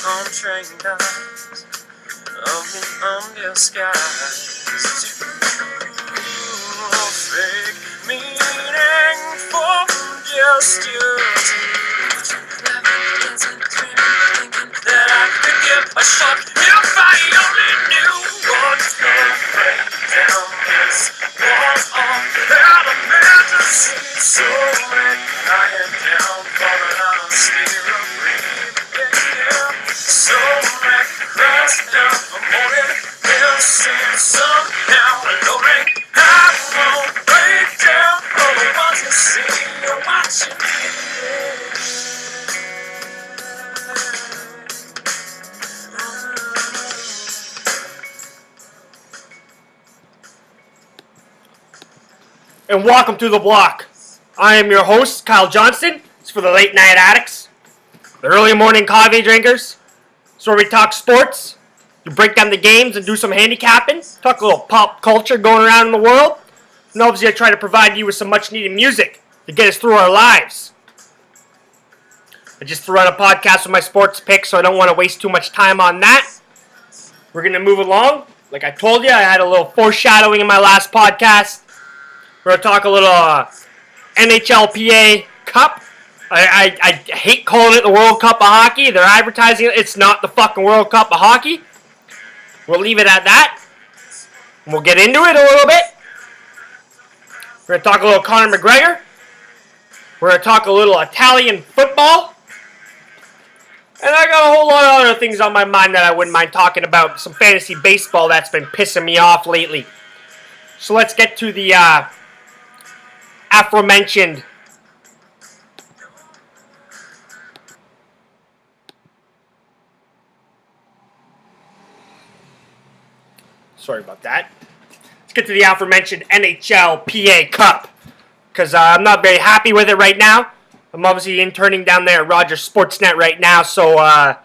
on train cars of the undisguised. Fake meaningful gestures. That I could give a fuck if I only knew what the breakdown is. Was all that a fantasy so wrecked. I am down for an honesty of breathing. So wrecked, crashed down for morning. Missing somehow alone. I won't break down. All I want to see you watching me. And welcome to the block. I am your host, Kyle Johnston. It's for the late night addicts, the early morning coffee drinkers. It's where we talk sports, we break down the games and do some handicapping, talk a little pop culture going around in the world, and obviously I try to provide you with some much needed music to get us through our lives. I just threw out a podcast with my sports picks, so I don't want to waste too much time on that. We're going to move along. Like I told you, I had a little foreshadowing in my last podcast. We're going to talk a little NHLPA Cup. I hate calling it the World Cup of Hockey. They're advertising it. It's not the fucking World Cup of Hockey. We'll leave it at that. And we'll get into it a little bit. We're going to talk a little Conor Mcgregor. We're going to talk a little Italian football. And I got a whole lot of other things on my mind that I wouldn't mind talking about. Some fantasy baseball that's been pissing me off lately. So let's get to the aforementioned sorry about that. Let's get to the aforementioned NHLPA Cup, because I'm not very happy with it right now. I'm obviously interning down there at Rogers Sportsnet right now, so I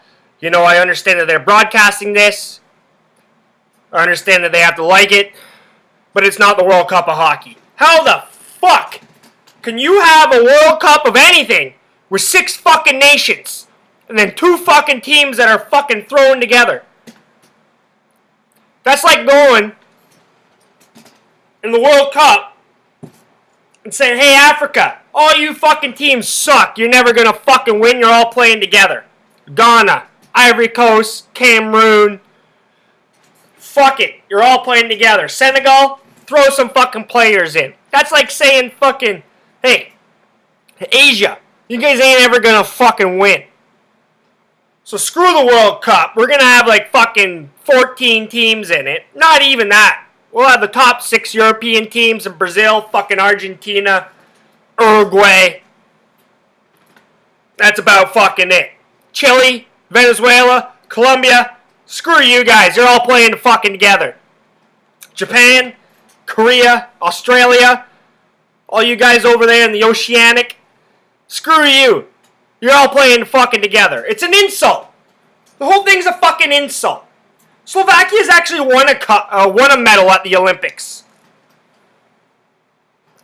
understand that they're broadcasting this. I understand that they have to like it, but it's not the World Cup of Hockey. How the fuck can you have a World Cup of anything with 6 fucking nations and then 2 fucking teams that are fucking thrown together? That's like going in the World Cup and saying, hey, Africa, all you fucking teams suck. You're never going to fucking win. You're all playing together. Ghana, Ivory Coast, Cameroon. Fuck it. You're all playing together. Senegal, throw some fucking players in. That's like saying fucking, hey, Asia, you guys ain't ever gonna fucking win. So screw the World Cup. We're gonna have like fucking 14 teams in it. Not even that. We'll have the top 6 European teams in Brazil, fucking Argentina, Uruguay. That's about fucking it. Chile, Venezuela, Colombia. Screw you guys. You're all playing fucking together. Japan, Korea, Australia, all you guys over there in the Oceanic, screw you. You're all playing fucking together. It's an insult. The whole thing's a fucking insult. Slovakia's actually won a medal at the Olympics.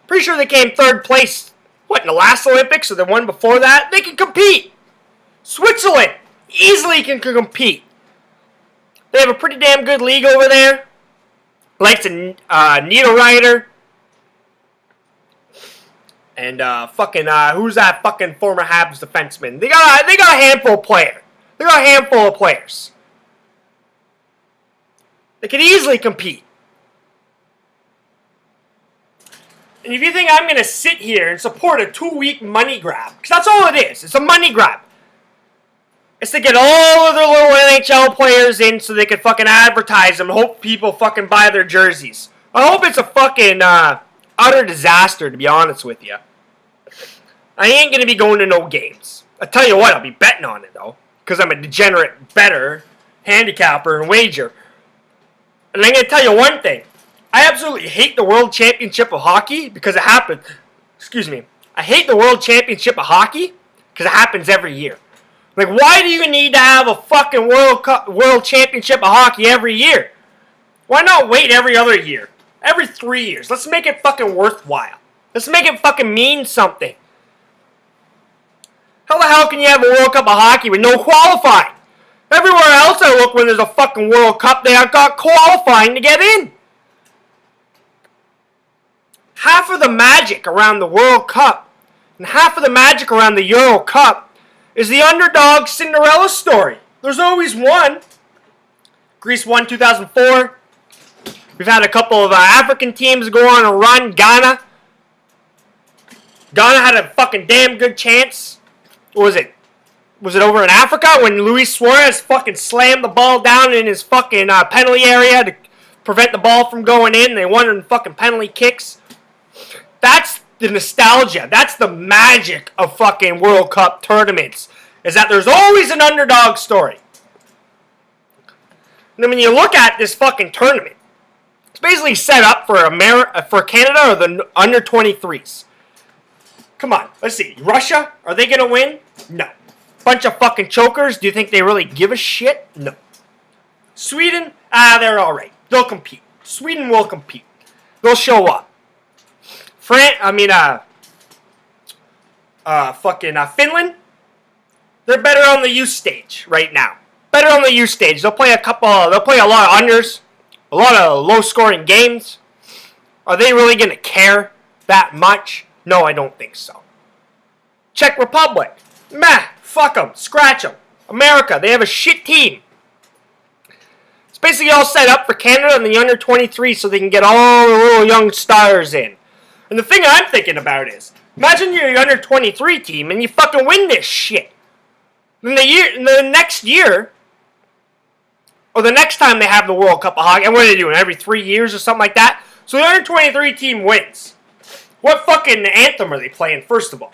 Pretty sure they came 3rd place, in the last Olympics or the one before that? They can compete. Switzerland easily can compete. They have a pretty damn good league over there. Likes a Nita Ryder. And who's that fucking former Habs defenseman? They got a handful of players. They got a handful of players. They could easily compete. And if you think I'm going to sit here and support a 2-week money grab, because that's all it is. It's a money grab. It's to get all of their little NHL players in so they can fucking advertise them and hope people fucking buy their jerseys. I hope it's a fucking utter disaster, to be honest with you. I ain't going to be going to no games. I tell you what, I'll be betting on it, though, because I'm a degenerate bettor, handicapper, and wager. And I'm going to tell you one thing. I absolutely hate the World Championship of Hockey because it happens. Excuse me. I hate the World Championship of Hockey because it happens every year. Like, why do you need to have a fucking World Championship of Hockey every year? Why not wait every other year? Every 3 years. Let's make it fucking worthwhile. Let's make it fucking mean something. How the hell can you have a World Cup of Hockey with no qualifying? Canada look when there's a fucking World Cup? They have got qualifying to get in. Half of the magic around the World Cup and half of the magic around the Euro Cup is the underdog Cinderella story. There's always one. Greece won 2004. We've had a couple of African teams go on a run. Ghana had a fucking damn good chance. What was it? Was it over in Africa when Luis Suarez fucking slammed the ball down in his fucking penalty area to prevent the ball from going in? They won in fucking penalty kicks. That's the nostalgia. That's the magic of fucking World Cup tournaments. Is that there's always an underdog story. And then when you look at this fucking tournament, it's basically set up for Canada or the under 23s. Come on, let's see. Russia, are they going to win? No. Bunch of fucking chokers. Do you think they really give a shit? No. Sweden, they're all right. They'll compete. Sweden will compete. They'll show up. Finland, they're better on the youth stage right now. Better on the youth stage. They'll play a lot of unders, a lot of low-scoring games. Are they really going to care that much? No, I don't think so. Czech Republic, meh, fuck them, scratch them. America, they have a shit team. It's basically all set up for Canada and the under 23 so they can get all the little young stars in. And the thing I'm thinking about is, imagine you're your under 23 team and you fucking win this shit. Then the next year, or the next time they have the World Cup of Hockey, and what are they doing, every 3 years or something like that? So the under 23 team wins. What fucking anthem are they playing, first of all?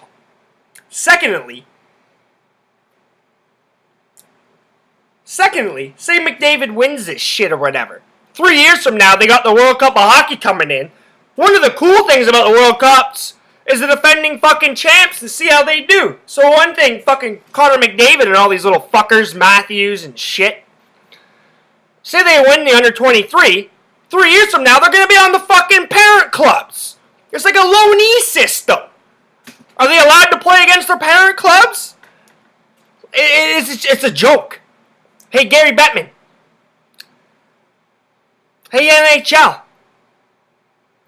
Secondly, say McDavid wins this shit or whatever. 3 years from now, they got the World Cup of Hockey coming in. One of the cool things about the World Cups is the defending fucking champs to see how they do. So one thing, fucking Connor McDavid and all these little fuckers, Matthews and shit, say they win the under 23, 3 years from now, they're going to be on the fucking parent clubs. It's like a loanee system. Are they allowed to play against their parent clubs? It's a joke. Hey, Gary Bettman. Hey, NHL.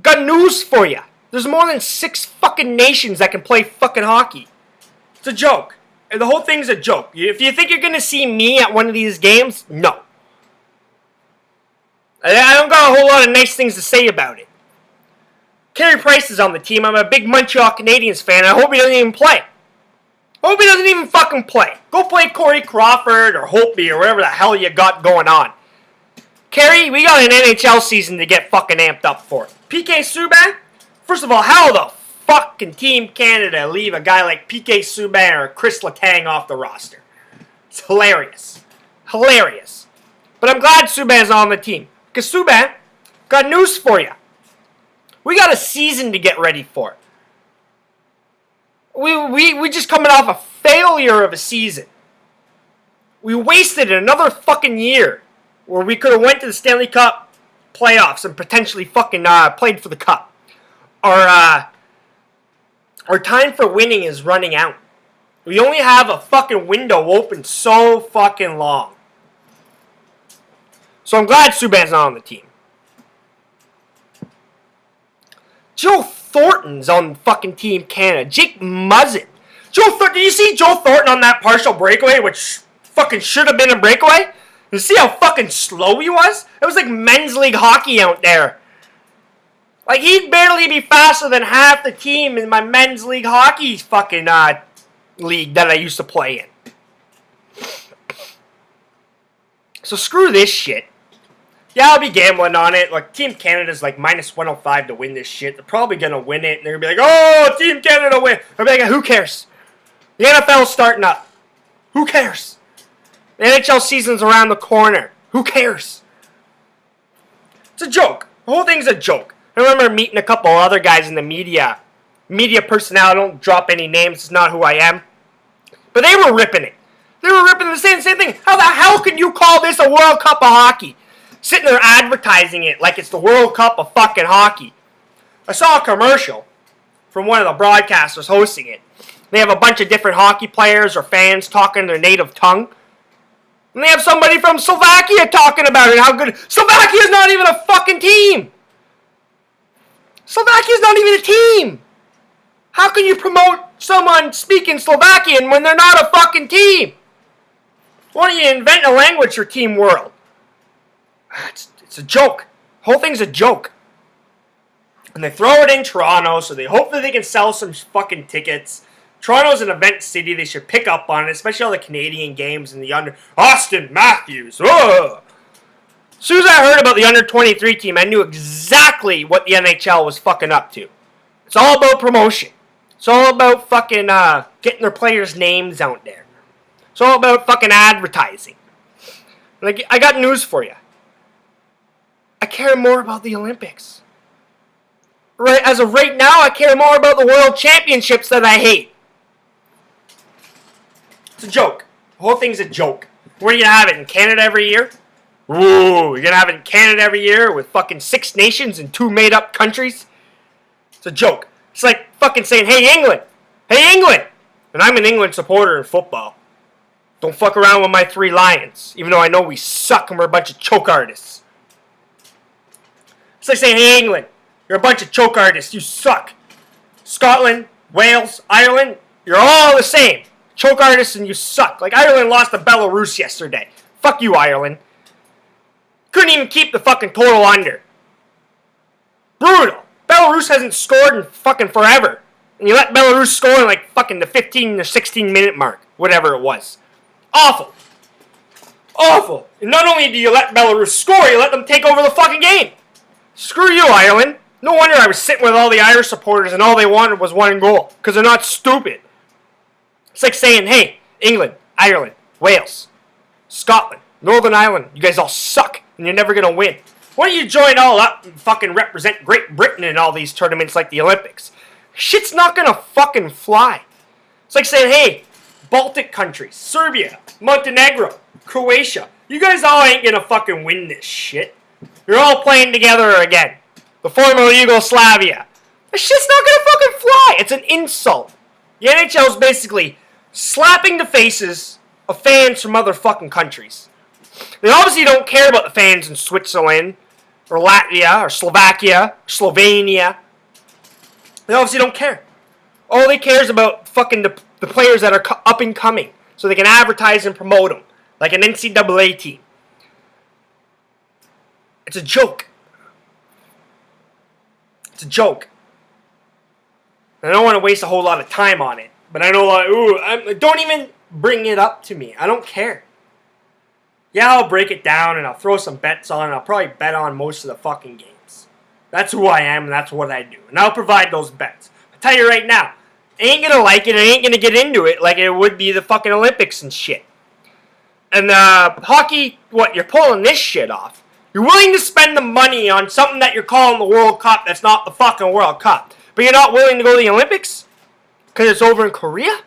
Got news for you. There's more than 6 fucking nations that can play fucking hockey. It's a joke. And the whole thing's a joke. If you think you're going to see me at one of these games, no. I don't got a whole lot of nice things to say about it. Carey Price is on the team. I'm a big Montreal Canadiens fan. I hope he doesn't even play. I hope he doesn't even fucking play. Go play Corey Crawford or Holtby or whatever the hell you got going on. Carey, we got an NHL season to get fucking amped up for. PK Subban? First of all, how the fucking Team Canada leave a guy like PK Subban or Chris Letang off the roster? It's hilarious. Hilarious. But I'm glad Subban's on the team. Because Subban, got news for you. We got a season to get ready for. We just coming off a failure of a season. We wasted another fucking year where we could have went to the Stanley Cup playoffs and potentially fucking played for the cup. Our time for winning is running out. We only have a fucking window open so fucking long. So I'm glad Subban's not on the team. Joe Thornton's on fucking Team Canada. Jake Muzzin. Did you see Joe Thornton on that partial breakaway, which fucking should have been a breakaway? You see how fucking slow he was? It was like men's league hockey out there. Like, he'd barely be faster than half the team in my men's league hockey fucking league that I used to play in. So screw this shit. Yeah, I'll be gambling on it. Like, Team Canada's like minus 105 to win this shit. They're probably going to win it. And they're going to be like, oh, Team Canada win. I'll be like, who cares? The NFL's starting up. Who cares? The NHL season's around the corner. Who cares? It's a joke. The whole thing's a joke. I remember meeting a couple other guys in the media. Media personnel. I don't drop any names. It's not who I am. But they were ripping it. They were ripping the same thing. How the hell can you call this a World Cup of hockey? Sitting there advertising it like it's the World Cup of fucking hockey. I saw a commercial from one of the broadcasters hosting it. They have a bunch of different hockey players or fans talking their native tongue. And they have somebody from Slovakia talking about it, how good... Slovakia's not even a fucking team! Slovakia's not even a team! How can you promote someone speaking Slovakian when they're not a fucking team? Why don't you invent a language for Team World? It's a joke. The whole thing's a joke. And they throw it in Toronto, so they hope that they can sell some fucking tickets. Toronto's an event city. They should pick up on it, especially all the Canadian games and the under... Austin Matthews. Ugh. As soon as I heard about the under-23 team, I knew exactly what the NHL was fucking up to. It's all about promotion. It's all about fucking getting their players' names out there. It's all about fucking advertising. Like, I got news for you. I care more about the Olympics. Right, as of right now, I care more about the World Championships that I hate. It's a joke. The whole thing's a joke. Where are you gonna have it? In Canada every year? Ooh, you're gonna have it in Canada every year with fucking 6 nations and 2 made-up countries? It's a joke. It's like fucking saying, hey, England! Hey, England! And I'm an England supporter in football. Don't fuck around with my 3 Lions, even though I know we suck and we're a bunch of choke artists. It's like saying, hey, England, you're a bunch of choke artists, you suck. Scotland, Wales, Ireland, you're all the same. Choke artists and you suck. Like Ireland lost to Belarus yesterday. Fuck you, Ireland. Couldn't even keep the fucking total under. Brutal. Belarus hasn't scored in fucking forever. And you let Belarus score in like fucking the 15 or 16 minute mark. Whatever it was. Awful. Awful. And not only do you let Belarus score, you let them take over the fucking game. Screw you, Ireland. No wonder I was sitting with all the Irish supporters and all they wanted was 1 goal. Because they're not stupid. It's like saying, hey, England, Ireland, Wales, Scotland, Northern Ireland, you guys all suck and you're never going to win. Why don't you join all up and fucking represent Great Britain in all these tournaments like the Olympics? Shit's not going to fucking fly. It's like saying, hey, Baltic countries, Serbia, Montenegro, Croatia, you guys all ain't going to fucking win this shit. You're all playing together again. The former Yugoslavia. This shit's not going to fucking fly. It's an insult. The NHL is basically slapping the faces of fans from other fucking countries. They obviously don't care about the fans in Switzerland, or Latvia, or Slovakia, or Slovenia. They obviously don't care. All they care is about fucking the players that are up and coming, so they can advertise and promote them, like an NCAA team. It's a joke. It's a joke. I don't want to waste a whole lot of time on it, but I know, like, don't even bring it up to me. I don't care. Yeah, I'll break it down and I'll throw some bets on and I'll probably bet on most of the fucking games. That's who I am and that's what I do. And I'll provide those bets. I tell you right now, I ain't gonna like it, I ain't gonna get into it like it would be the fucking Olympics and shit. And hockey, what, you're pulling this shit off. You're willing to spend the money on something that you're calling the World Cup that's not the fucking World Cup. But you're not willing to go to the Olympics? Because it's over in Korea?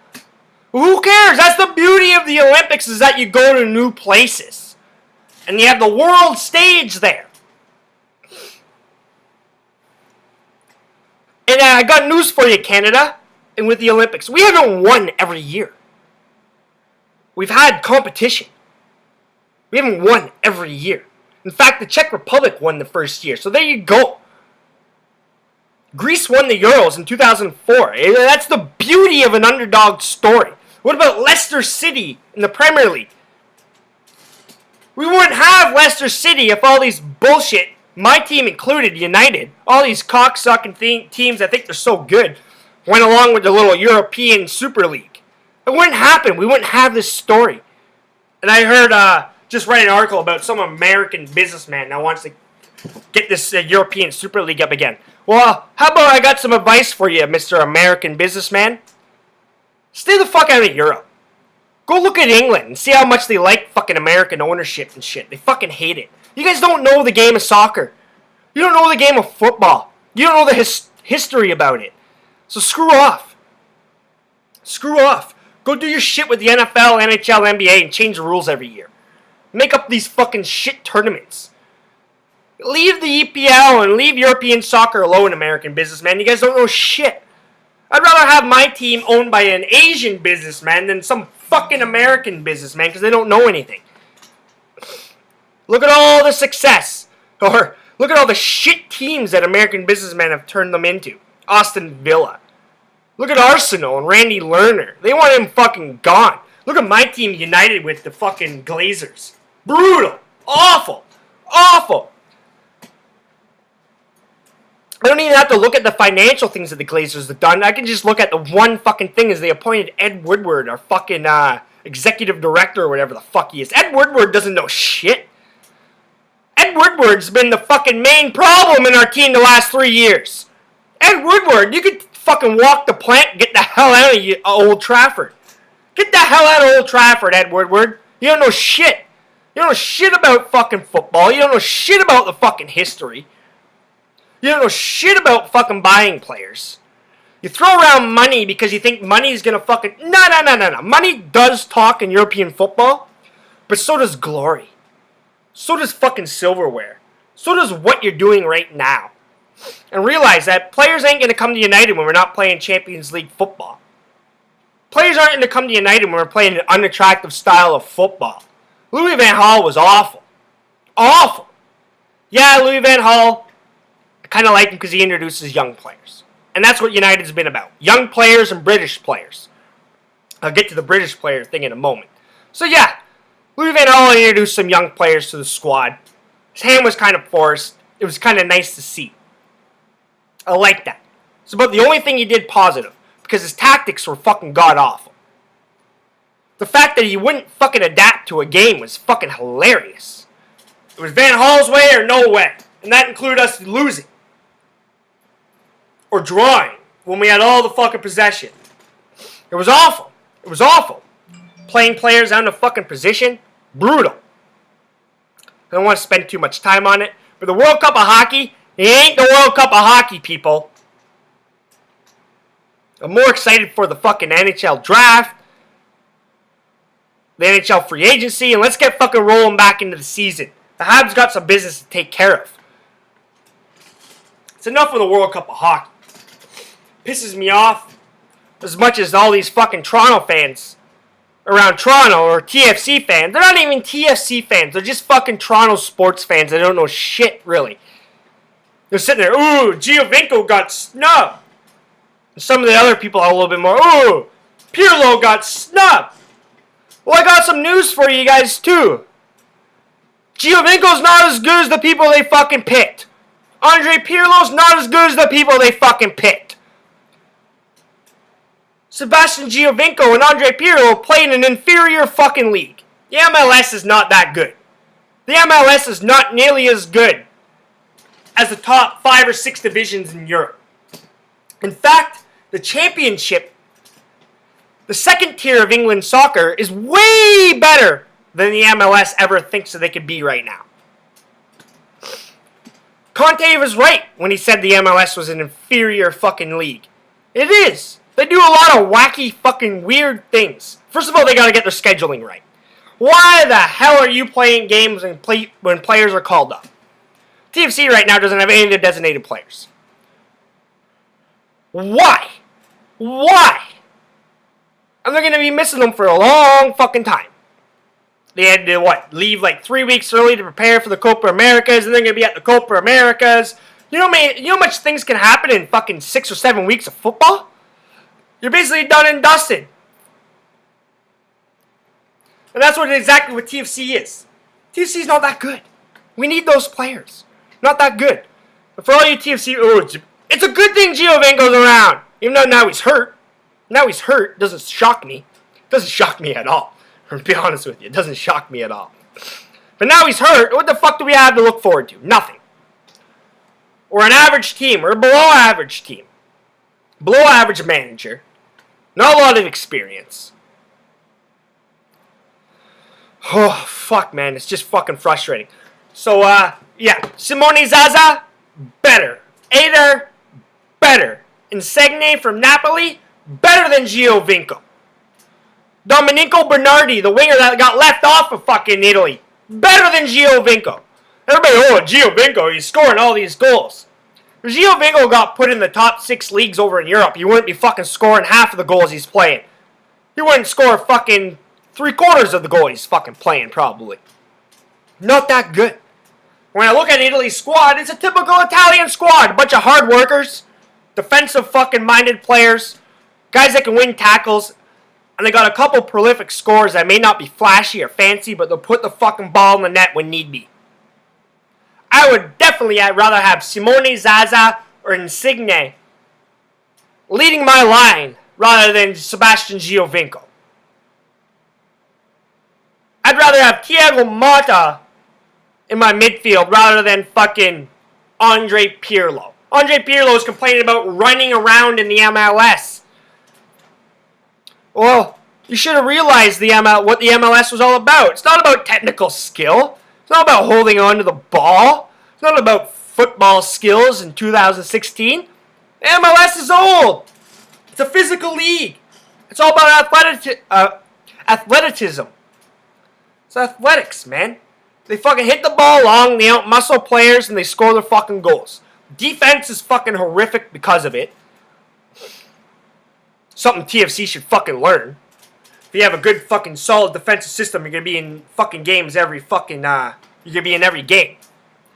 Well, who cares? That's the beauty of the Olympics, is that you go to new places. And you have the world stage there. And I got news for you, Canada. And with the Olympics, we haven't won every year. We've had competition. We haven't won every year. In fact, the Czech Republic won the first year. So there you go. Greece won the Euros in 2004. That's the beauty of an underdog story. What about Leicester City in the Premier League? We wouldn't have Leicester City if all these bullshit, my team included, United, all these cocksucking teams that think they're so good, went along with the little European Super League. It wouldn't happen. We wouldn't have this story. And I heard, just read an article about some American businessman that wants to get this European Super League up again. Well, how about I got some advice for you, Mr. American businessman? Stay the fuck out of Europe. Go look at England and see how much they like fucking American ownership and shit. They fucking hate it. You guys don't know the game of soccer. You don't know the game of football. You don't know the history about it. So screw off. Screw off. Go do your shit with the NFL, NHL, NBA and change the rules every year. Make up these fucking shit tournaments. Leave the EPL and leave European soccer alone, American businessman. You guys don't know shit. I'd rather have my team owned by an Asian businessman than some fucking American businessman because they don't know anything. Look at all the success. Or look at all the shit teams that American businessmen have turned them into. Aston Villa. Look at Arsenal and Randy Lerner. They want him fucking gone. Look at my team United with the fucking Glazers. Brutal. Awful. Awful. I don't even have to look at the financial things that the Glazers have done. I can just look at the one fucking thing is they appointed Ed Woodward, our fucking executive director or whatever the fuck he is. Ed Woodward doesn't know shit. Ed Woodward's been the fucking main problem in our team the last 3 years. Ed Woodward, you could fucking walk the plank and get the hell out of Old Trafford. Get the hell out of Old Trafford, Ed Woodward. You don't know shit. You don't know shit about fucking football. You don't know shit about the fucking history. You don't know shit about fucking buying players. You throw around money because you think money's gonna fucking... No. Money does talk in European football, but so does glory. So does fucking silverware. So does what you're doing right now. And realize that players ain't gonna come to United when we're not playing Champions League football. Players aren't gonna come to United when we're playing an unattractive style of football. Louis Van Gaal was awful. Awful. Yeah, Louis Van Gaal... kind of like him because he introduces young players. And that's what United's been about. Young players and British players. I'll get to the British player thing in a moment. So yeah, Louis Van Gaal introduced some young players to the squad. His hand was kind of forced. It was kind of nice to see. I like that. It's about the only thing he did positive. Because his tactics were fucking god-awful. The fact that he wouldn't fucking adapt to a game was fucking hilarious. It was Van Gaal's way or no way. And that included us losing. Or drawing when we had all the fucking possession. It was awful. It was awful. Playing players out of fucking position, brutal. I don't want to spend too much time on it, but the World Cup of Hockey, it ain't the World Cup of Hockey, people. I'm more excited for the fucking NHL draft, the NHL free agency, and let's get fucking rolling back into the season. The Habs got some business to take care of. It's enough of the World Cup of Hockey. Pisses me off as much as all these fucking Toronto fans around Toronto or TFC fans. They're not even TFC fans. They're just fucking Toronto sports fans. They don't know shit, really. They're sitting there, ooh, Giovinco got snubbed. And some of the other people are a little bit more, ooh, Pirlo got snubbed. Well, I got some news for you guys, too. Giovinco's not as good as the people they fucking picked. Andre Pirlo's not as good as the people they fucking picked. Sebastian Giovinco and Andre Pirlo play in an inferior fucking league. The MLS is not that good. The MLS is not nearly as good as the top 5 or 6 divisions in Europe. In fact, the championship, the second tier of England soccer, is way better than the MLS ever thinks that they could be right now. Conte was right when he said the MLS was an inferior fucking league. It is. They do a lot of wacky fucking weird things. First of all, they gotta get their scheduling right. Why the hell are you playing games when players are called up? TFC right now doesn't have any of their designated players. Why? Why? And they're gonna be missing them for a long fucking time. They had to, leave like 3 weeks early to prepare for the Copa Americas, and they're going to be at the Copa Americas. You know how much things can happen in fucking 6 or 7 weeks of football? You're basically done and dusted. And that's exactly what TFC is. TFC's not that good. We need those players. Not that good. But for all you TFC, it's a good thing Giovinco's around. Even though now he's hurt. Now he's hurt. Doesn't shock me. Doesn't shock me at all. To be honest with you, it doesn't shock me at all. But now he's hurt. What the fuck do we have to look forward to? Nothing. We're an average team. We're a below average team. Below average manager. Not a lot of experience. Oh, fuck, man. It's just fucking frustrating. So, yeah. Simone Zaza, better. Eder, better. Insigne from Napoli, better than Giovinco. Domenico Bernardi, the winger that got left off of fucking Italy, better than Giovinco. Everybody, Giovinco, he's scoring all these goals. If Giovinco got put in the top 6 leagues over in Europe, he wouldn't be fucking scoring half of the goals he's playing. He wouldn't score fucking 3/4 of the goal he's fucking playing, probably. Not that good. When I look at Italy's squad, it's a typical Italian squad. A bunch of hard workers, defensive fucking minded players, guys that can win tackles, and they got a couple prolific scorers that may not be flashy or fancy, but they'll put the fucking ball in the net when need be. I would definitely rather have Simone Zaza or Insigne leading my line rather than Sebastian Giovinco. I'd rather have Thiago Motta in my midfield rather than fucking Andre Pirlo. Andre Pirlo is complaining about running around in the MLS. Well, you should have realized what the MLS was all about. It's not about technical skill. It's not about holding on to the ball. It's not about football skills in 2016. The MLS is old. It's a physical league. It's all about athleticism. It's athletics, man. They fucking hit the ball long, they outmuscle players, and they score their fucking goals. Defense is fucking horrific because of it. Something TFC should fucking learn. If you have a good fucking solid defensive system, you're gonna be in fucking games every fucking, you're gonna be in every game.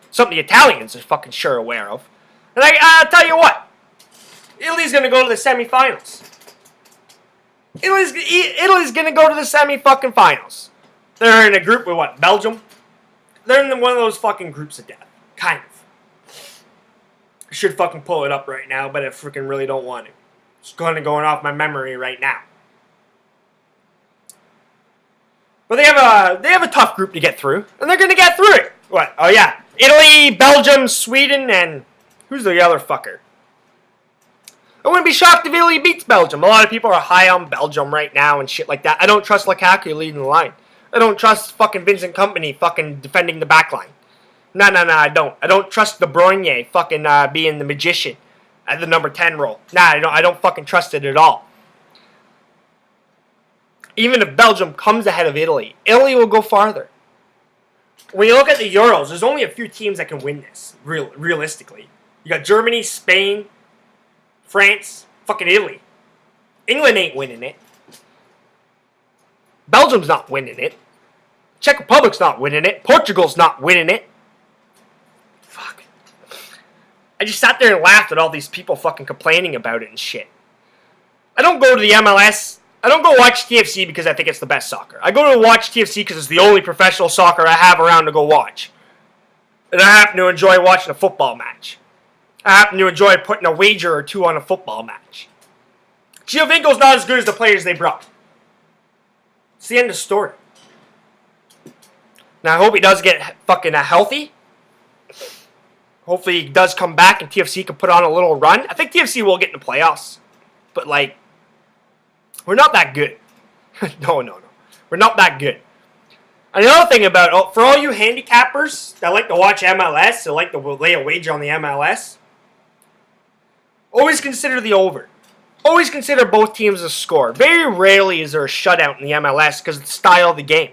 Something the Italians are fucking sure aware of. And I'll tell you what. Italy's gonna go to the semifinals. Italy's gonna go to the semi-fucking-finals. They're in a group with what? Belgium? They're in one of those fucking groups of death. Kind of. I should fucking pull it up right now, but I freaking really don't want to. It's kind of going off my memory right now. But they have a tough group to get through, and they're gonna get through it. What? Oh yeah, Italy, Belgium, Sweden, and who's the other fucker? I wouldn't be shocked if Italy beats Belgium. A lot of people are high on Belgium right now and shit like that. I don't trust Lukaku leading the line. I don't trust fucking Vincent Kompany fucking defending the back line. No, I don't. I don't trust De Bruyne fucking being the magician at the number 10 role. Nah, I don't fucking trust it at all. Even if Belgium comes ahead of Italy, Italy will go farther. When you look at the Euros, there's only a few teams that can win this, realistically. You got Germany, Spain, France, fucking Italy. England ain't winning it. Belgium's not winning it. Czech Republic's not winning it. Portugal's not winning it. Fuck. I just sat there and laughed at all these people fucking complaining about it and shit. I don't go to the MLS. I don't go watch TFC because I think it's the best soccer. I go to watch TFC because it's the only professional soccer I have around to go watch. And I happen to enjoy watching a football match. I happen to enjoy putting a wager or two on a football match. Giovinco's not as good as the players they brought. It's the end of the story. Now, I hope he does get fucking healthy. Hopefully he does come back and TFC can put on a little run. I think TFC will get in the playoffs. But, like, we're not that good. No. We're not that good. Another thing about, for all you handicappers that like to watch MLS, that like to lay a wager on the MLS, always consider the over. Always consider both teams to score. Very rarely is there a shutout in the MLS because of the style of the game.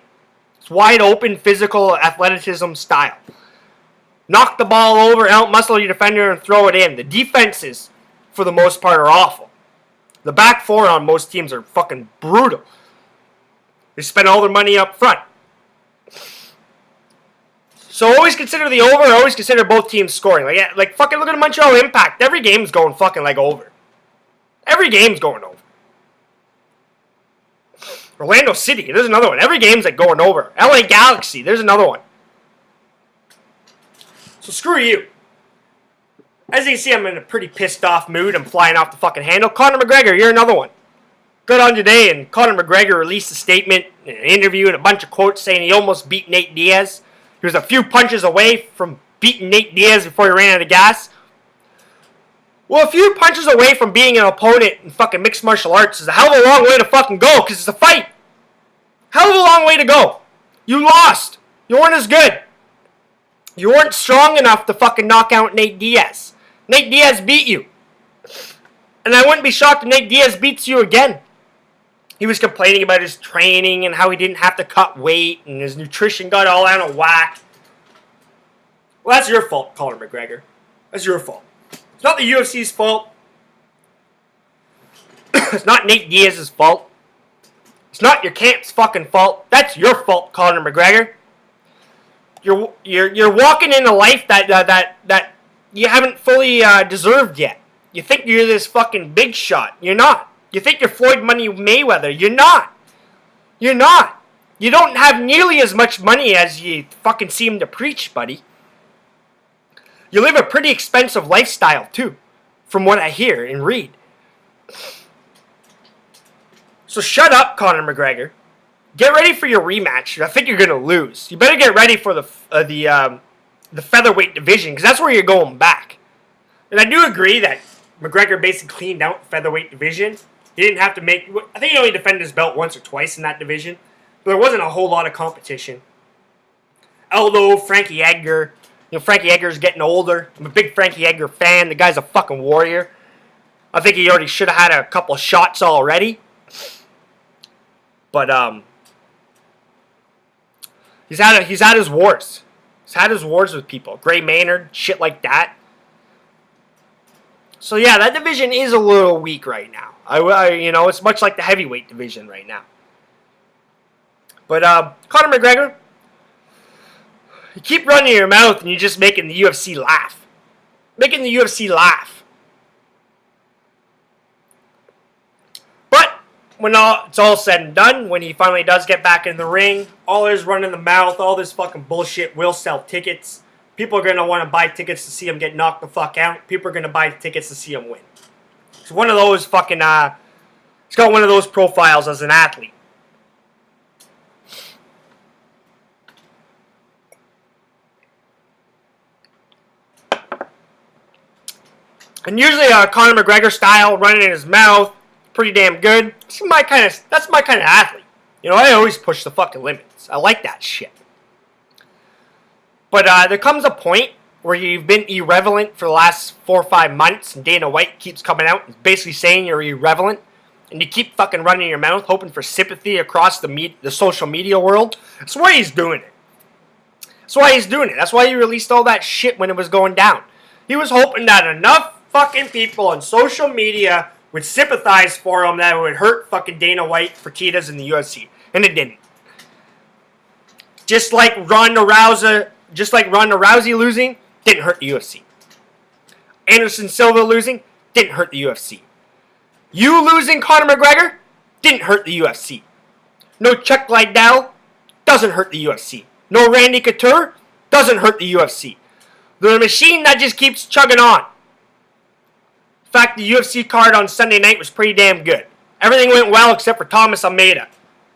It's wide open, physical, athleticism style. Knock the ball over, outmuscle your defender, and throw it in. The defenses, for the most part, are awful. The back four on most teams are fucking brutal. They spend all their money up front. So always consider the over, always consider both teams scoring. Like fucking look at the Montreal Impact. Every game's going fucking like over. Every game's going over. Orlando City, there's another one. Every game's like going over. LA Galaxy, there's another one. So screw you. As you can see, I'm in a pretty pissed off mood. I'm flying off the fucking handle. Conor McGregor, you're another one. Good on today, and Conor McGregor released a statement, an interview, and a bunch of quotes saying he almost beat Nate Diaz. He was a few punches away from beating Nate Diaz before he ran out of gas. Well, a few punches away from being an opponent in fucking mixed martial arts is a hell of a long way to fucking go, because it's a fight. Hell of a long way to go. You lost. You weren't as good. You weren't strong enough to fucking knock out Nate Diaz. Nate Diaz beat you. And I wouldn't be shocked if Nate Diaz beats you again. He was complaining about his training and how he didn't have to cut weight and his nutrition got all out of whack. Well, that's your fault, Conor McGregor. That's your fault. It's not the UFC's fault. It's not Nate Diaz's fault. It's not your camp's fucking fault. That's your fault, Conor McGregor. You're walking in a life that you haven't fully deserved yet. You think you're this fucking big shot. You're not. You think you're Floyd Money Mayweather. You're not. You're not. You don't have nearly as much money as you fucking seem to preach, buddy. You live a pretty expensive lifestyle, too, from what I hear and read. So shut up, Conor McGregor. Get ready for your rematch. I think you're going to lose. You better get ready for the featherweight division, because that's where you're going back. And I do agree that McGregor basically cleaned out the featherweight division. He didn't have to make... I think he only defended his belt once or twice in that division. But there wasn't a whole lot of competition. Although Frankie Edgar... Frankie Edgar's getting older. I'm a big Frankie Edgar fan. The guy's a fucking warrior. I think he already should have had a couple of shots already. But, he's had his wars. He's had his wars with people. Gray Maynard, shit like that. So, yeah, that division is a little weak right now. It's much like the heavyweight division right now. But, Conor McGregor, you keep running your mouth and you're just making the UFC laugh. Making the UFC laugh. But when it's all said and done, when he finally does get back in the ring, all his running the mouth, all this fucking bullshit will sell tickets. People are going to want to buy tickets to see him get knocked the fuck out. People are going to buy tickets to see him win. It's one of those fucking, he's got one of those profiles as an athlete. And usually Conor McGregor style, running in his mouth, pretty damn good. That's my kind of athlete. I always push the fucking limits. I like that shit. But there comes a point where you've been irrelevant for the last 4 or 5 months, and Dana White keeps coming out and basically saying you're irrelevant, and you keep fucking running your mouth, hoping for sympathy across the social media world. That's why he's doing it. That's why he released all that shit when it was going down. He was hoping that enough fucking people on social media would sympathize for him that it would hurt fucking Dana White, Fertitas, and the UFC. And it didn't. Just like Ronda Rousey losing, didn't hurt the UFC. Anderson Silva losing, didn't hurt the UFC. You losing Conor McGregor, didn't hurt the UFC. No Chuck Liddell, doesn't hurt the UFC. No Randy Couture, doesn't hurt the UFC. They're a machine that just keeps chugging on. In fact, the UFC card on Sunday night was pretty damn good. Everything went well except for Thomas Almeida.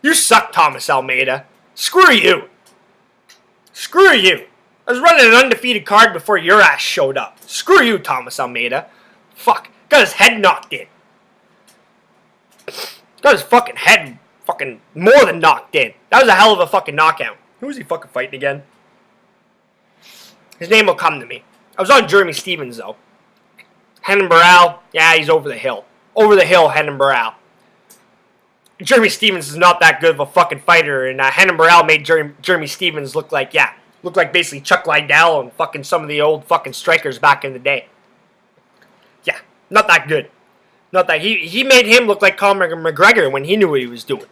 You suck, Thomas Almeida. Screw you. Screw you. I was running an undefeated card before your ass showed up. Screw you, Thomas Almeida. Fuck. Got his head knocked in. Got his fucking head fucking more than knocked in. That was a hell of a fucking knockout. Who was he fucking fighting again? His name will come to me. I was on Jeremy Stevens, though. Henan Barral, yeah, he's over the hill. Over the hill, Henan Barral. Jeremy Stevens is not that good of a fucking fighter, and Henan Barral made Jeremy Stevens look like basically Chuck Liddell and fucking some of the old fucking strikers back in the day. Yeah, not that good. Not that he made him look like Conor McGregor when he knew what he was doing.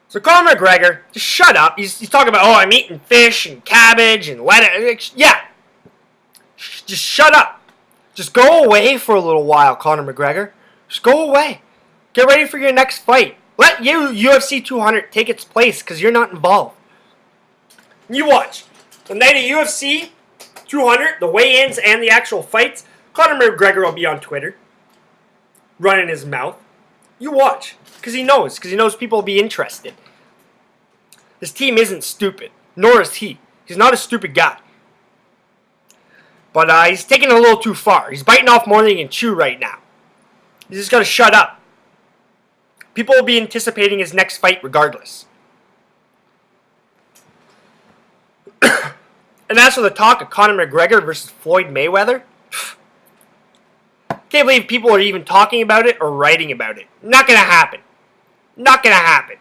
So Conor McGregor, just shut up. He's talking about, I'm eating fish and cabbage and lettuce. Yeah, just shut up. Just go away for a little while, Conor McGregor. Just go away. Get ready for your next fight. Let UFC 200 take its place because you're not involved. You watch. The night of UFC 200, the weigh-ins and the actual fights, Conor McGregor will be on Twitter, running his mouth. You watch. Because he knows people will be interested. His team isn't stupid. Nor is he. He's not a stupid guy. But he's taking it a little too far. He's biting off more than he can chew right now. He's just got to shut up. People will be anticipating his next fight regardless. And as for the talk of Conor McGregor versus Floyd Mayweather, can't believe people are even talking about it or writing about it. Not going to happen. Not going to happen.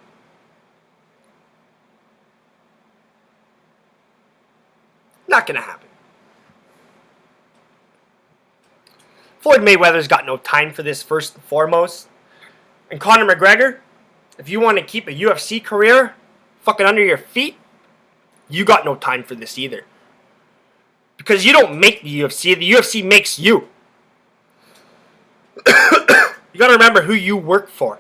Not going to happen. Floyd Mayweather's got no time for this, first and foremost. And Conor McGregor, if you want to keep a UFC career fucking under your feet, You got no time for this either. Because you don't make the UFC. The UFC makes you. You gotta remember who you work for.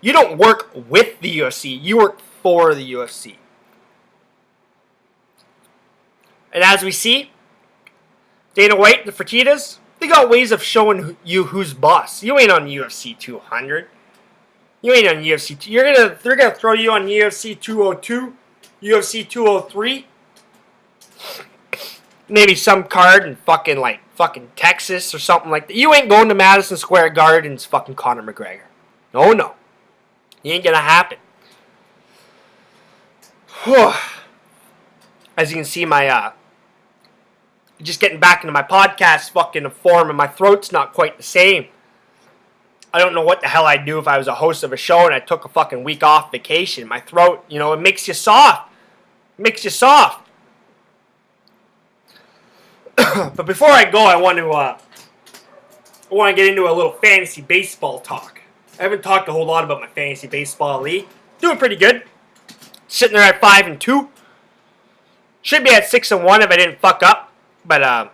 You don't work with the UFC. You work for the UFC. And as we see, Dana White, the Fertittas, they got ways of showing you who's boss. You ain't on UFC 200. You ain't on UFC. They're gonna throw you on UFC 202, UFC 203. Maybe some card in fucking Texas or something like that. You ain't going to Madison Square Garden's fucking Conor McGregor. No, no. It ain't gonna happen. As you can see, my just getting back into my podcast fucking form, and my throat's not quite the same. I don't know what the hell I'd do if I was a host of a show and I took a fucking week off vacation. My throat, it makes you soft. It makes you soft. But before I go, I want to get into a little fantasy baseball talk. I haven't talked a whole lot about my fantasy baseball league. Doing pretty good. Sitting there at 5-2. Should be at 6-1 if I didn't fuck up. But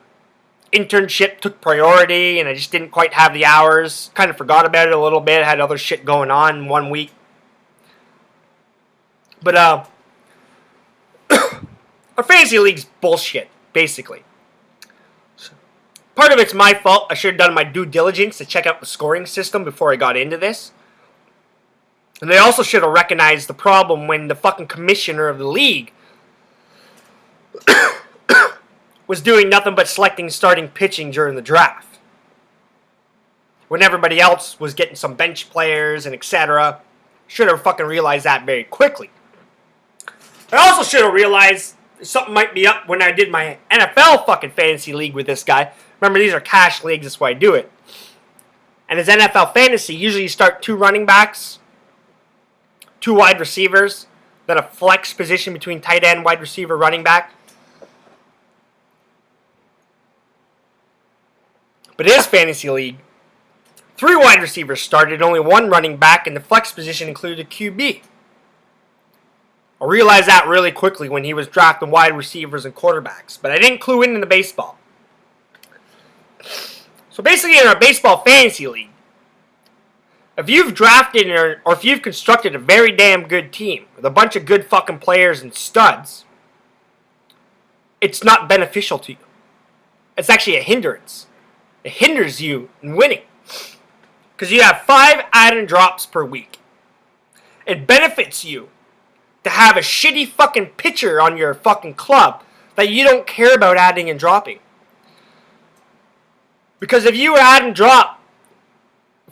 internship took priority, and I just didn't quite have the hours. Kind of forgot about it a little bit. Had other shit going on 1 week. But our fantasy league's bullshit, basically. Part of it's my fault. I should have done my due diligence to check out the scoring system before I got into this. And they also should have recognized the problem when the fucking commissioner of the league was doing nothing but selecting starting pitching during the draft. When everybody else was getting some bench players and etc. Should have fucking realized that very quickly. I also should have realized something might be up when I did my NFL fucking fantasy league with this guy. Remember, these are cash leagues, that's why I do it. And as NFL fantasy, usually you start 2 running backs, 2 wide receivers, then a flex position between tight end, wide receiver, running back. But in his fantasy league, 3 wide receivers started, only 1 running back, and the flex position included a QB. I realized that really quickly when he was drafting wide receivers and quarterbacks, but I didn't clue in the baseball. So basically in our baseball fantasy league, if you've drafted or if you've constructed a very damn good team with a bunch of good fucking players and studs, it's not beneficial to you. It's actually a hindrance. It hinders you in winning. Because you have 5 add and drops per week. It benefits you to have a shitty fucking pitcher on your fucking club that you don't care about adding and dropping. Because if you add and drop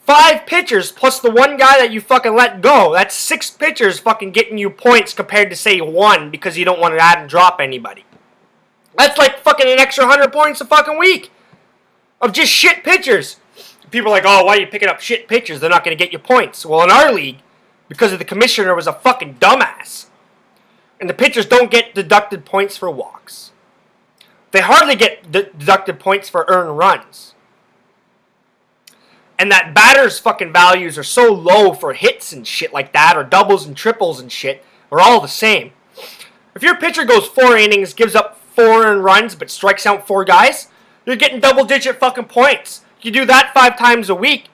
5 pitchers plus the 1 guy that you fucking let go, that's 6 pitchers fucking getting you points compared to, say, 1 because you don't want to add and drop anybody. That's like fucking an extra 100 points a fucking week of just shit pitchers. People are like, oh, why are you picking up shit pitchers? They're not going to get you points. Well, in our league, because of the commissioner was a fucking dumbass, and the pitchers don't get deducted points for walks. They hardly get deducted points for earned runs. And that batters' fucking values are so low for hits and shit like that, or doubles and triples and shit, are all the same. If your pitcher goes 4 innings, gives up 4 earned runs, but strikes out 4 guys, you're getting double-digit fucking points. You do that 5 times a week.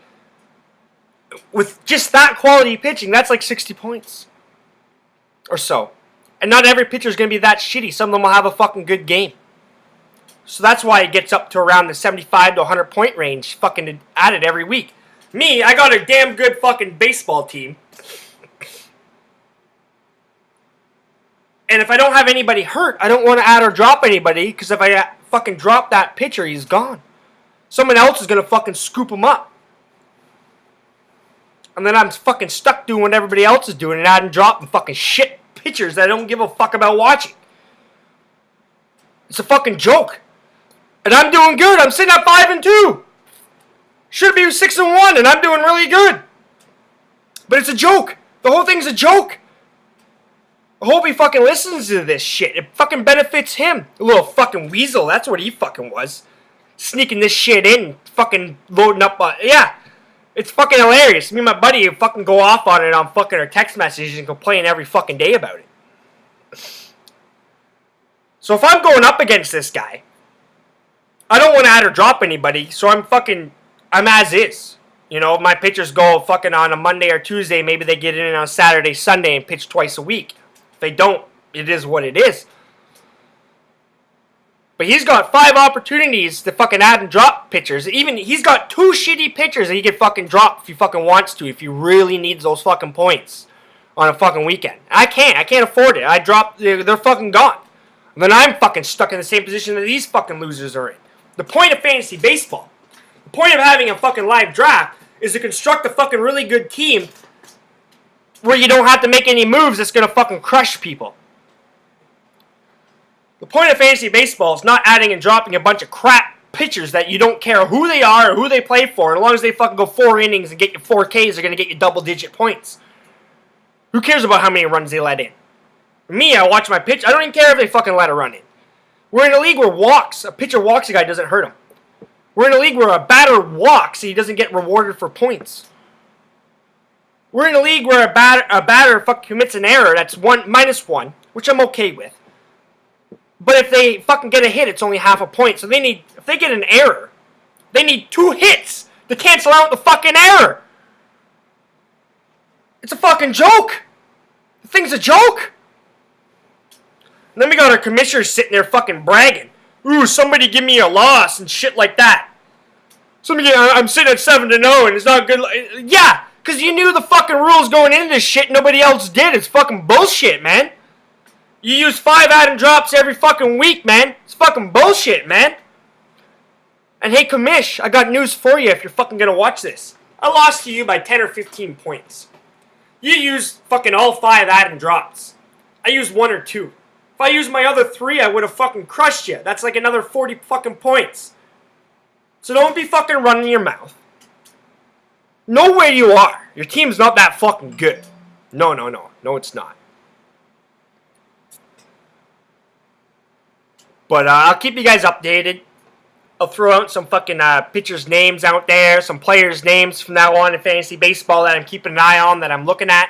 With just that quality pitching, that's like 60 points. Or so. And not every pitcher is going to be that shitty. Some of them will have a fucking good game. So that's why it gets up to around the 75 to 100 point range fucking added every week. Me, I got a damn good fucking baseball team. And if I don't have anybody hurt, I don't want to add or drop anybody, because if I fucking drop that pitcher, he's gone. Someone else is going to fucking scoop him up. And then I'm fucking stuck doing what everybody else is doing and adding dropping fucking shit pitchers that I don't give a fuck about watching. It's a fucking joke. And I'm doing good. I'm sitting at 5-2. Should be 6-1, and I'm doing really good. But it's a joke. The whole thing's a joke. I hope he fucking listens to this shit. It fucking benefits him. A little fucking weasel. That's what he fucking was. Sneaking this shit in. Fucking loading up on... Yeah. It's fucking hilarious. Me and my buddy fucking go off on it on fucking our text messages and complain every fucking day about it. So if I'm going up against this guy, I don't want to add or drop anybody, so I'm as is. You know, if my pitchers go fucking on a Monday or Tuesday, maybe they get in on Saturday, Sunday, and pitch twice a week. If they don't, it is what it is. But he's got 5 opportunities to fucking add and drop pitchers. Even he's got 2 shitty pitchers that he can fucking drop if he fucking wants to, if he really needs those fucking points on a fucking weekend. I can't afford it. I drop, they're fucking gone. And then I'm fucking stuck in the same position that these fucking losers are in. The point of fantasy baseball, the point of having a fucking live draft is to construct a fucking really good team where you don't have to make any moves that's gonna fucking crush people. The point of fantasy baseball is not adding and dropping a bunch of crap pitchers that you don't care who they are or who they play for. As long as they fucking go 4 innings and get you 4 Ks, they're going to get you double-digit points. Who cares about how many runs they let in? Me, I watch my pitch. I don't even care if they fucking let a run in. We're in a league where a pitcher walks a guy doesn't hurt him. We're in a league where a batter walks and he doesn't get rewarded for points. We're in a league where a batter fucking commits an error that's -1, which I'm okay with. But if they fucking get a hit, it's only half a point. So if they get an error, they need 2 hits to cancel out the fucking error. It's a fucking joke. The thing's a joke. And then we got our commissioners sitting there fucking bragging. Ooh, somebody give me a loss and shit like that. I'm sitting at 7-0 and it's not good. Yeah, because you knew the fucking rules going into this shit. Nobody else did. It's fucking bullshit, man. You use 5 add and drops every fucking week, man. It's fucking bullshit, man. And hey, Commish, I got news for you if you're fucking gonna watch this. I lost to you by 10 or 15 points. You used fucking all 5 add and drops. I used 1 or 2. If I used my other 3, I would have fucking crushed you. That's like another 40 fucking points. So don't be fucking running your mouth. Know where you are. Your team's not that fucking good. No, it's not. But I'll keep you guys updated. I'll throw out some fucking pitchers' names out there, some players' names from now on in fantasy baseball that I'm keeping an eye on, that I'm looking at.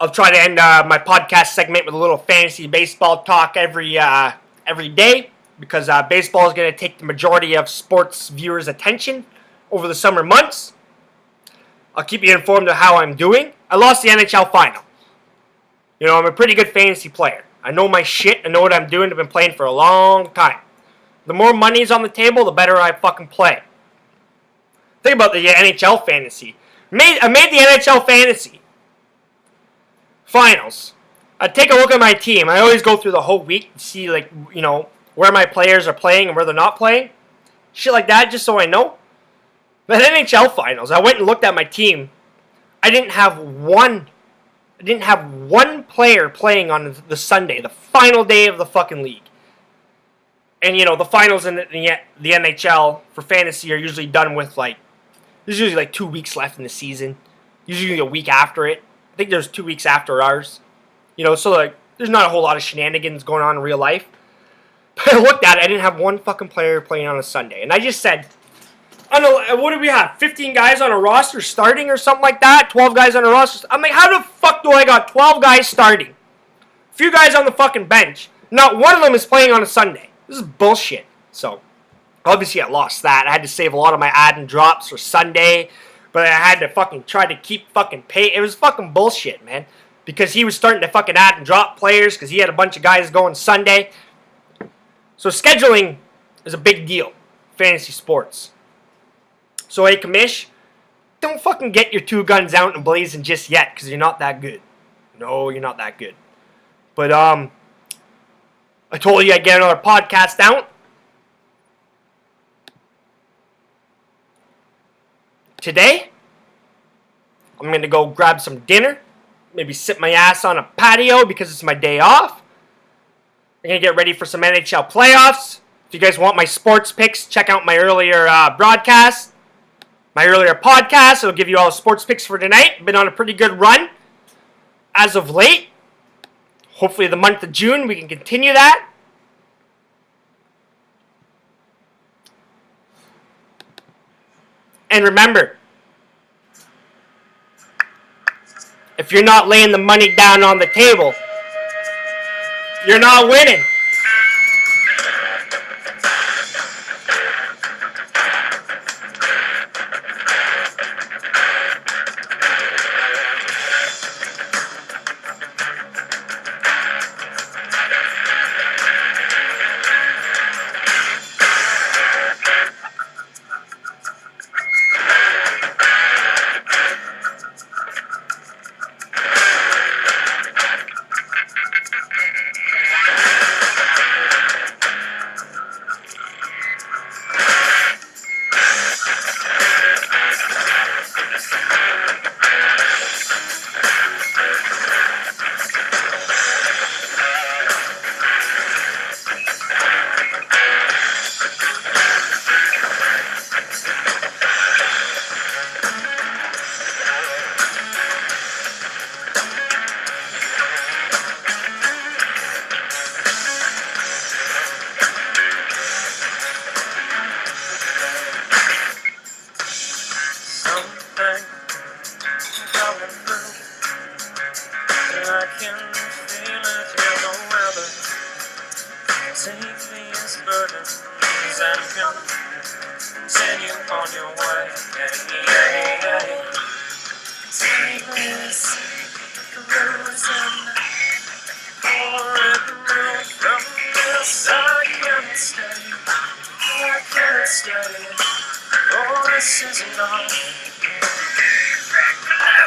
I'll try to end my podcast segment with a little fantasy baseball talk every day, because baseball is going to take the majority of sports viewers' attention over the summer months. I'll keep you informed of how I'm doing. I lost the NHL final. You know, I'm a pretty good fantasy player. I know my shit. I know what I'm doing. I've been playing for a long time. The more money's on the table, the better I fucking play. Think about the NHL fantasy. I made the NHL fantasy finals. I take a look at my team. I always go through the whole week to see, like, you know, where my players are playing and where they're not playing. Shit like that, just so I know. But NHL finals, I went and looked at my team. I didn't have one player playing on the Sunday, the final day of the fucking league. And, you know, the finals in the NHL for fantasy are usually done with, like, there's usually like 2 weeks left in the season. Usually a week after it. I think there's 2 weeks after ours. You know, so, like, there's not a whole lot of shenanigans going on in real life. But I looked at it, I didn't have one fucking player playing on a Sunday. And I just said, what did we have? 15 guys on a roster starting or something like that? 12 guys on a roster. I'm like, how the fuck do I got 12 guys starting? A few guys on the fucking bench. Not one of them is playing on a Sunday. This is bullshit. So, obviously I lost that. I had to save a lot of my add and drops for Sunday. But I had to fucking try to keep fucking pay. It was fucking bullshit, man. Because he was starting to fucking add and drop players because he had a bunch of guys going Sunday. So scheduling is a big deal. Fantasy sports. So, hey, Commish, don't fucking get your 2 guns out and blazing just yet, because you're not that good. No, you're not that good. But, I told you I'd get another podcast out. Today, I'm going to go grab some dinner. Maybe sit my ass on a patio because it's my day off. I'm going to get ready for some NHL playoffs. If you guys want my sports picks, check out my earlier broadcast. My earlier podcast. It'll give you all the sports picks for tonight. Been on a pretty good run as of late. Hopefully the month of June we can continue that. And remember, if you're not laying the money down on the table, You're not winning. Something coming through, and I can feel it through the weather. Take these burdens and continue on your way. Take this cruise and pour it through. From this I can't stay. I can't stay. Oh, this is enough.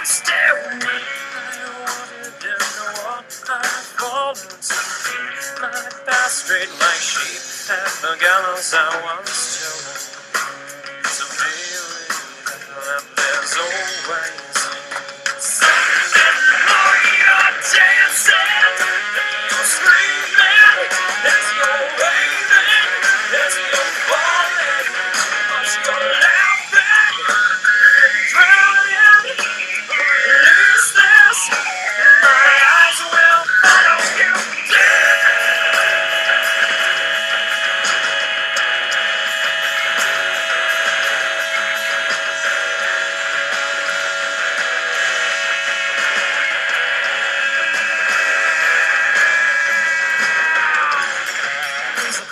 Stay with me. I wanted to know what I've fallen to. My path straight like sheep at the gallows I once chose. To believe that there's always something more. You're dancing, you're screaming, as you're waving, as you're falling, as you're laughing and drowning. Release this, my eyes will follow you. There's a